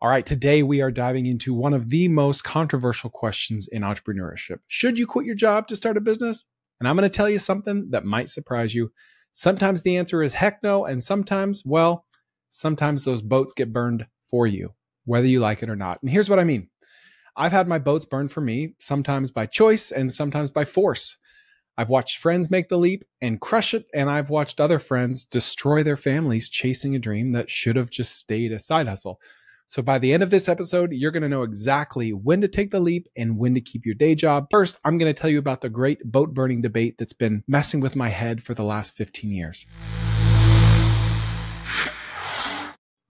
All right, today we are diving into one of the most controversial questions in entrepreneurship. Should you quit your job to start a business? And I'm going to tell you something that might surprise you. Sometimes the answer is heck no, and sometimes those boats get burned for you, whether you like it or not. And here's what I mean. I've had my boats burned for me, sometimes by choice and sometimes by force. I've watched friends make the leap and crush it, and I've watched other friends destroy their families chasing a dream that should have just stayed a side hustle. So by the end of this episode, you're going to know exactly when to take the leap and when to keep your day job. First, I'm going to tell you about the great boat burning debate that's been messing with my head for the last 15 years.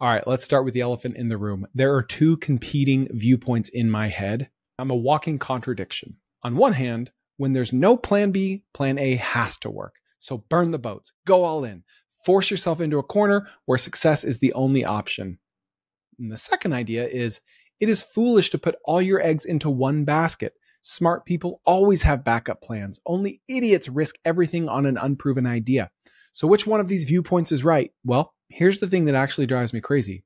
All right, let's start with the elephant in the room. There are two competing viewpoints in my head. I'm a walking contradiction. On one hand, when there's no plan B, plan A has to work. So burn the boats, go all in, force yourself into a corner where success is the only option. And the second idea is, it is foolish to put all your eggs into one basket. Smart people always have backup plans. Only idiots risk everything on an unproven idea. So which one of these viewpoints is right? Well, here's the thing that actually drives me crazy.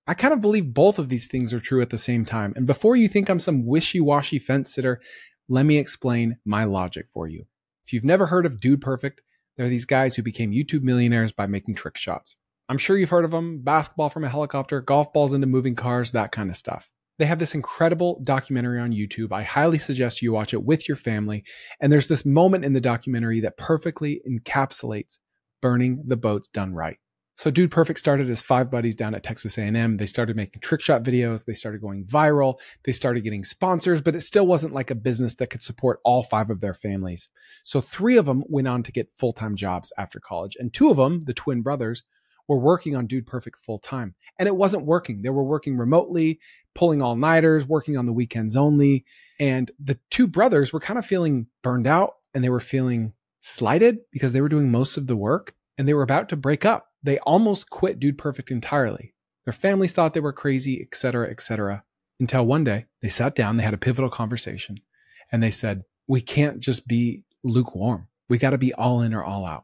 I kind of believe both of these things are true at the same time. And before you think I'm some wishy-washy fence sitter, let me explain my logic for you. If you've never heard of Dude Perfect, they're these guys who became YouTube millionaires by making trick shots. I'm sure you've heard of them, basketball from a helicopter, golf balls into moving cars, that kind of stuff. They have this incredible documentary on YouTube. I highly suggest you watch it with your family. And there's this moment in the documentary that perfectly encapsulates burning the boats done right. So Dude Perfect started as 5 buddies down at Texas A&M. They started making trick shot videos. They started going viral. They started getting sponsors, but it still wasn't like a business that could support all 5 of their families. So 3 of them went on to get full-time jobs after college. And 2 of them, the twin brothers, were working on Dude Perfect full time. And it wasn't working. They were working remotely, pulling all-nighters, working on the weekends only. And the 2 brothers were kind of feeling burned out, and they were feeling slighted because they were doing most of the work, and they were about to break up. They almost quit Dude Perfect entirely. Their families thought they were crazy, etc., until one day they sat down, they had a pivotal conversation, and they said, we can't just be lukewarm. We got to be all in or all out.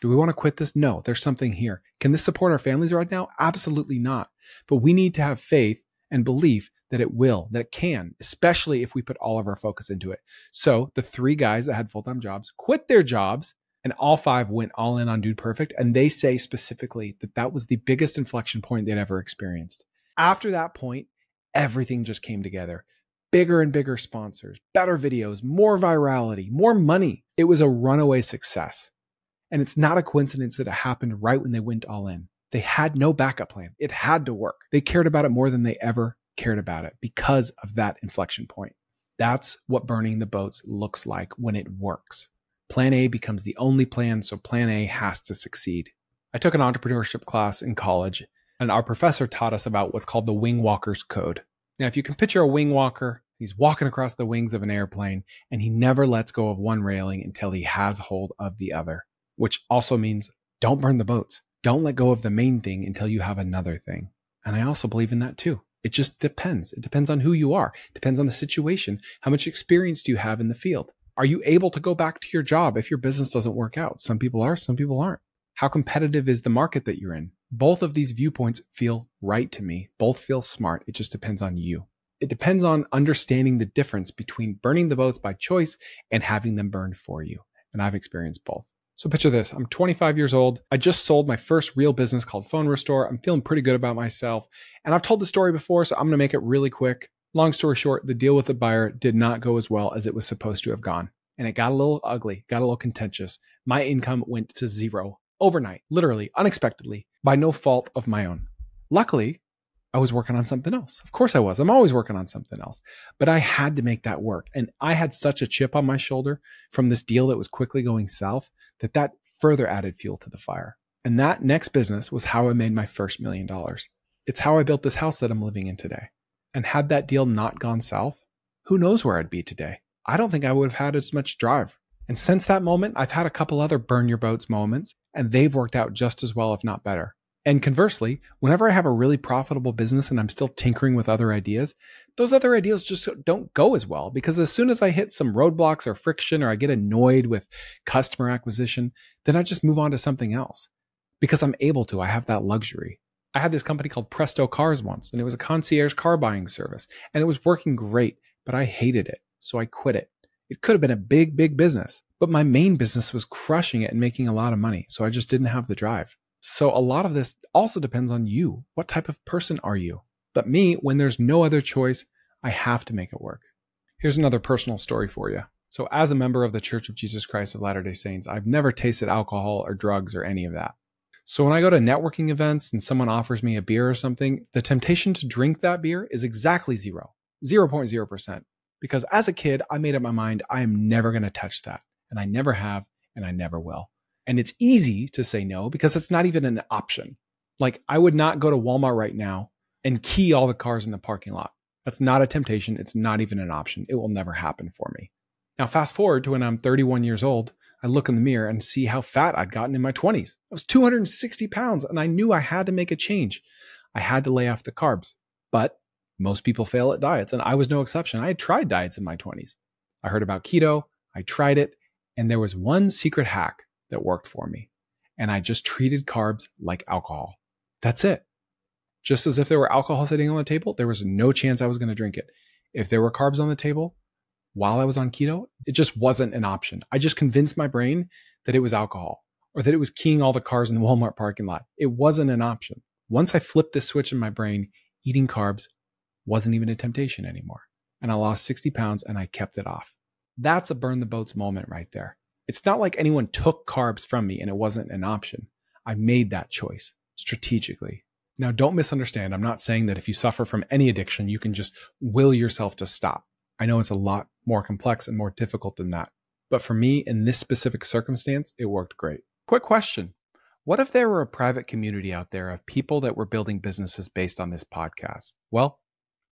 Do we want to quit this? No, there's something here. Can this support our families right now? Absolutely not. But we need to have faith and belief that it will, that it can, especially if we put all of our focus into it. So the 3 guys that had full-time jobs quit their jobs, and all 5 went all in on Dude Perfect. And they say specifically that that was the biggest inflection point they'd ever experienced. After that point, everything just came together. Bigger and bigger sponsors, better videos, more virality, more money. It was a runaway success. And it's not a coincidence that it happened right when they went all in. They had no backup plan. It had to work. They cared about it more than they ever cared about it because of that inflection point. That's what burning the boats looks like when it works. Plan A becomes the only plan, so plan A has to succeed. I took an entrepreneurship class in college, and our professor taught us about what's called the wing walker's code. Now, if you can picture a wing walker, he's walking across the wings of an airplane, and he never lets go of one railing until he has hold of the other. Which also means don't burn the boats. Don't let go of the main thing until you have another thing. And I also believe in that too. It just depends. It depends on who you are. It depends on the situation. How much experience do you have in the field? Are you able to go back to your job if your business doesn't work out? Some people are, some people aren't. How competitive is the market that you're in? Both of these viewpoints feel right to me. Both feel smart. It just depends on you. It depends on understanding the difference between burning the boats by choice and having them burned for you. And I've experienced both. So picture this, I'm 25 years old. I just sold my first real business called Phone Restore. I'm feeling pretty good about myself. And I've told the story before, so I'm going to make it really quick. Long story short, the deal with the buyer did not go as well as it was supposed to have gone. And it got a little ugly, got a little contentious. My income went to 0 overnight, literally, unexpectedly, by no fault of my own. Luckily, I was working on something else. Of course I was. I'm always working on something else. But I had to make that work. And I had such a chip on my shoulder from this deal that was quickly going south that further added fuel to the fire. And that next business was how I made my first $1 million. It's how I built this house that I'm living in today. And had that deal not gone south, who knows where I'd be today? I don't think I would have had as much drive. And since that moment, I've had a couple other burn your boats moments, and they've worked out just as well, if not better. And conversely, whenever I have a really profitable business and I'm still tinkering with other ideas, those other ideas just don't go as well, because as soon as I hit some roadblocks or friction, or I get annoyed with customer acquisition, then I just move on to something else because I'm able to. I have that luxury. I had this company called Presto Cars once, and it was a concierge car buying service, and it was working great, but I hated it, so I quit it. It could have been a big, big business, but my main business was crushing it and making a lot of money, so I just didn't have the drive. So a lot of this also depends on you. What type of person are you? But me, when there's no other choice, I have to make it work. Here's another personal story for you. So as a member of the Church of Jesus Christ of Latter-day Saints, I've never tasted alcohol or drugs or any of that. So when I go to networking events and someone offers me a beer or something, the temptation to drink that beer is exactly 0.0%. Because as a kid, I made up my mind, I am never going to touch that. And I never have, and I never will. And it's easy to say no because it's not even an option. Like I would not go to Walmart right now and key all the cars in the parking lot. That's not a temptation. It's not even an option. It will never happen for me. Now, fast forward to when I'm 31 years old, I look in the mirror and see how fat I'd gotten in my 20s. I was 260 pounds and I knew I had to make a change. I had to lay off the carbs, but most people fail at diets and I was no exception. I had tried diets in my 20s. I heard about keto, I tried it, and there was one secret hack that worked for me. And I just treated carbs like alcohol. That's it. Just as if there were alcohol sitting on the table, there was no chance I was going to drink it. If there were carbs on the table, while I was on keto, it just wasn't an option. I just convinced my brain that it was alcohol or that it was keying all the cars in the Walmart parking lot. It wasn't an option. Once I flipped this switch in my brain, eating carbs wasn't even a temptation anymore. And I lost 60 pounds and I kept it off. That's a burn the boats moment right there. It's not like anyone took carbs from me and it wasn't an option. I made that choice strategically. Now, don't misunderstand. I'm not saying that if you suffer from any addiction, you can just will yourself to stop. I know it's a lot more complex and more difficult than that. But for me, in this specific circumstance, it worked great. Quick question. What if there were a private community out there of people that were building businesses based on this podcast? Well,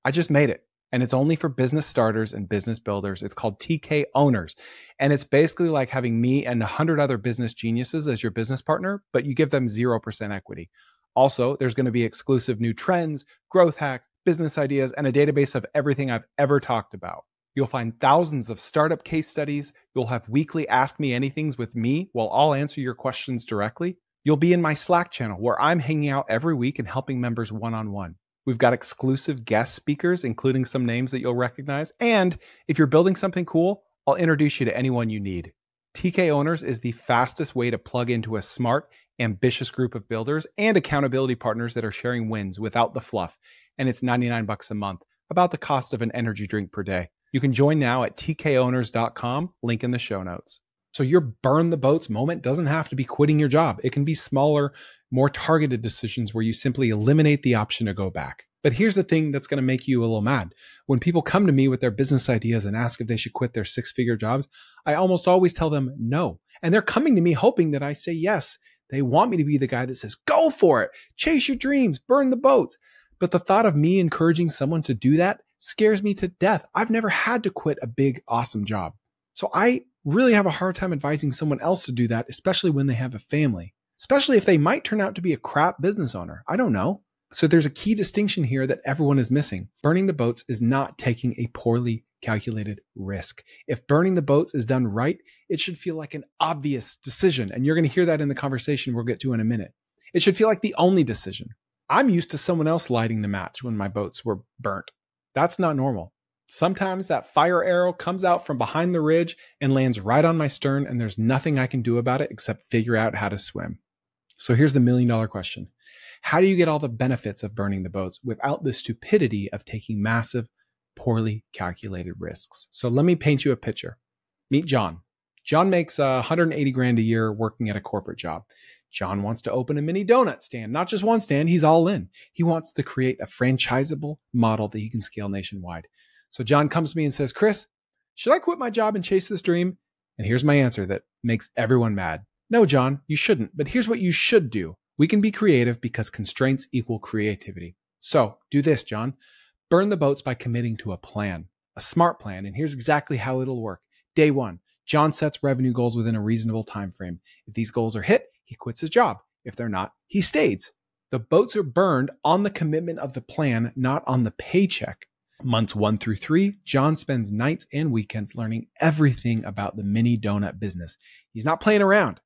I just made it. And it's only for business starters and business builders. It's called TK Owners. And it's basically like having me and 100 other business geniuses as your business partner, but you give them 0% equity. Also, there's going to be exclusive new trends, growth hacks, business ideas, and a database of everything I've ever talked about. You'll find thousands of startup case studies. You'll have weekly Ask Me Anythings with me while I'll answer your questions directly. You'll be in my Slack channel where I'm hanging out every week and helping members one-on-one. We've got exclusive guest speakers, including some names that you'll recognize. And if you're building something cool, I'll introduce you to anyone you need. TK Owners is the fastest way to plug into a smart, ambitious group of builders and accountability partners that are sharing wins without the fluff. And it's $99 a month, about the cost of an energy drink per day. You can join now at tkowners.com, link in the show notes. So your burn the boats moment doesn't have to be quitting your job. It can be smaller, more targeted decisions where you simply eliminate the option to go back. But here's the thing that's going to make you a little mad. When people come to me with their business ideas and ask if they should quit their 6-figure jobs, I almost always tell them no. And they're coming to me hoping that I say yes. They want me to be the guy that says, go for it, chase your dreams, burn the boats. But the thought of me encouraging someone to do that scares me to death. I've never had to quit a big, awesome job. So I really have a hard time advising someone else to do that, especially when they have a family, especially if they might turn out to be a crap business owner. I don't know. So there's a key distinction here that everyone is missing. Burning the boats is not taking a poorly calculated risk. If burning the boats is done right, it should feel like an obvious decision. And you're going to hear that in the conversation we'll get to in a minute. It should feel like the only decision. I'm used to someone else lighting the match when my boats were burnt. That's not normal. Sometimes that fire arrow comes out from behind the ridge and lands right on my stern, and there's nothing I can do about it except figure out how to swim. So here's the $1 million question. How do you get all the benefits of burning the boats without the stupidity of taking massive, poorly calculated risks? So let me paint you a picture. Meet John. John makes $180,000 a year working at a corporate job. John wants to open a mini donut stand, not just one stand, he's all in. He wants to create a franchisable model that he can scale nationwide. So John comes to me and says, Chris, should I quit my job and chase this dream? And here's my answer that makes everyone mad. No, John, you shouldn't. But here's what you should do. We can be creative because constraints equal creativity. So do this, John. Burn the boats by committing to a plan, a smart plan. And here's exactly how it'll work. Day 1, John sets revenue goals within a reasonable time frame. If these goals are hit, he quits his job. If they're not, he stays. The boats are burned on the commitment of the plan, not on the paycheck. Months 1 through 3, John spends nights and weekends learning everything about the mini donut business. He's not playing around.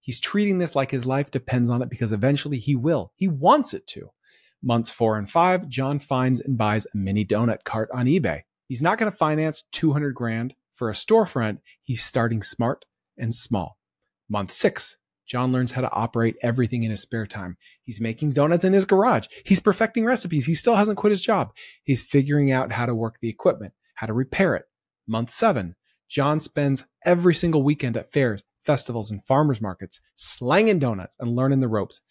He's treating this like his life depends on it because eventually he will. He wants it to. Months 4 and 5, John finds and buys a mini donut cart on eBay. He's not going to finance 200 grand for a storefront. He's starting smart and small. Month 6, John learns how to operate everything in his spare time. He's making donuts in his garage. He's perfecting recipes. He still hasn't quit his job. He's figuring out how to work the equipment, how to repair it. Month 7, John spends every single weekend at fairs, festivals, and farmers markets, slanging donuts and learning the ropes.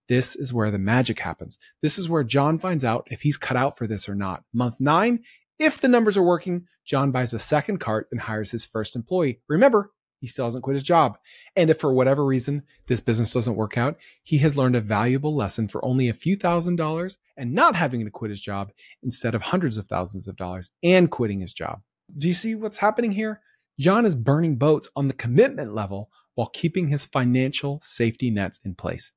This is where the magic happens. This is where John finds out if he's cut out for this or not. Month 9, if the numbers are working, John buys a second cart and hires his first employee. Remember, he still hasn't quit his job. And if for whatever reason this business doesn't work out, he has learned a valuable lesson for only a few $1,000s and not having to quit his job instead of hundreds of thousands of dollars and quitting his job. Do you see what's happening here? John is burning boats on the commitment level while keeping his financial safety nets in place.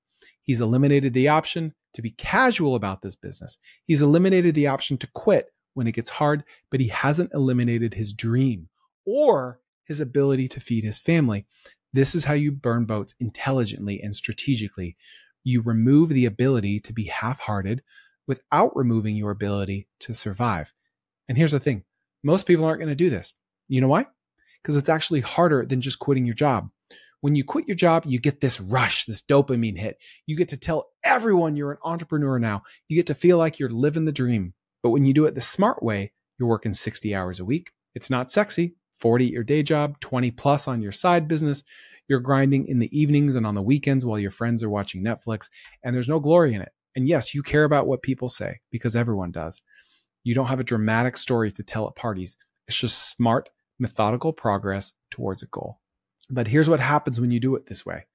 He's eliminated the option to be casual about this business. He's eliminated the option to quit when it gets hard, but he hasn't eliminated his dream or his ability to feed his family. This is how you burn boats intelligently and strategically. You remove the ability to be half-hearted without removing your ability to survive. And here's the thing. Most people aren't going to do this. You know why? Because it's actually harder than just quitting your job. When you quit your job, you get this rush, this dopamine hit. You get to tell everyone you're an entrepreneur now. You get to feel like you're living the dream. But when you do it the smart way, you're working 60 hours a week. It's not sexy. 40 at your day job, 20 plus on your side business. You're grinding in the evenings and on the weekends while your friends are watching Netflix, and there's no glory in it. And yes, you care about what people say because everyone does. You don't have a dramatic story to tell at parties. It's just smart, methodical progress towards a goal. But here's what happens when you do it this way.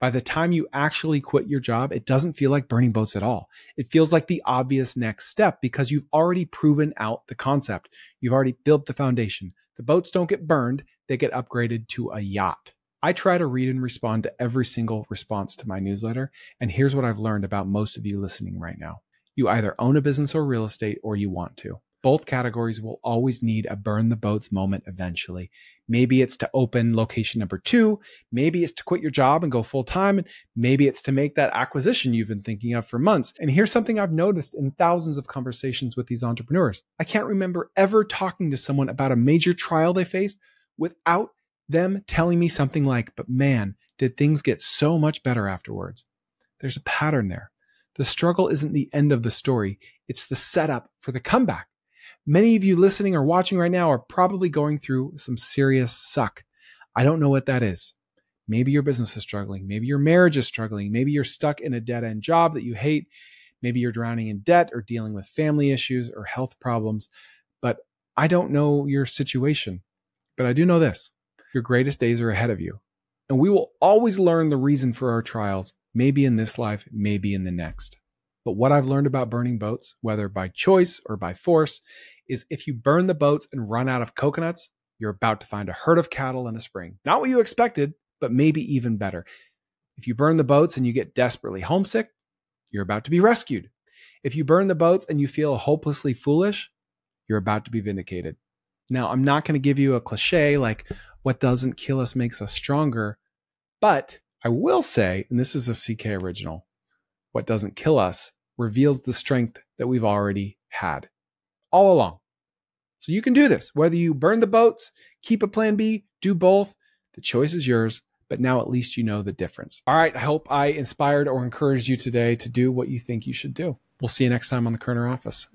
By the time you actually quit your job, it doesn't feel like burning boats at all. It feels like the obvious next step because you've already proven out the concept. You've already built the foundation. The boats don't get burned, they get upgraded to a yacht. I try to read and respond to every single response to my newsletter, and here's what I've learned about most of you listening right now. You either own a business or real estate or you want to. Both categories will always need a burn the boats moment eventually. Maybe it's to open location number 2. Maybe it's to quit your job and go full time. And maybe it's to make that acquisition you've been thinking of for months. And here's something I've noticed in thousands of conversations with these entrepreneurs. I can't remember ever talking to someone about a major trial they faced without them telling me something like, but man, did things get so much better afterwards. There's a pattern there. The struggle isn't the end of the story. It's the setup for the comeback. Many of you listening or watching right now are probably going through some serious suck. I don't know what that is. Maybe your business is struggling. Maybe your marriage is struggling. Maybe you're stuck in a dead-end job that you hate. Maybe you're drowning in debt or dealing with family issues or health problems. But I don't know your situation. But I do know this. Your greatest days are ahead of you. And we will always learn the reason for our trials, maybe in this life, maybe in the next. But what I've learned about burning boats, whether by choice or by force, is if you burn the boats and run out of coconuts, you're about to find a herd of cattle in a spring. Not what you expected, but maybe even better. If you burn the boats and you get desperately homesick, you're about to be rescued. If you burn the boats and you feel hopelessly foolish, you're about to be vindicated. Now, I'm not going to give you a cliche like, what doesn't kill us makes us stronger. But I will say, and this is a CK original, what doesn't kill us reveals the strength that we've already had all along. So you can do this. Whether you burn the boats, keep a plan B, do both, the choice is yours. But now at least you know the difference. All right, I hope I inspired or encouraged you today to do what you think you should do. We'll see you next time on the Kerner Office.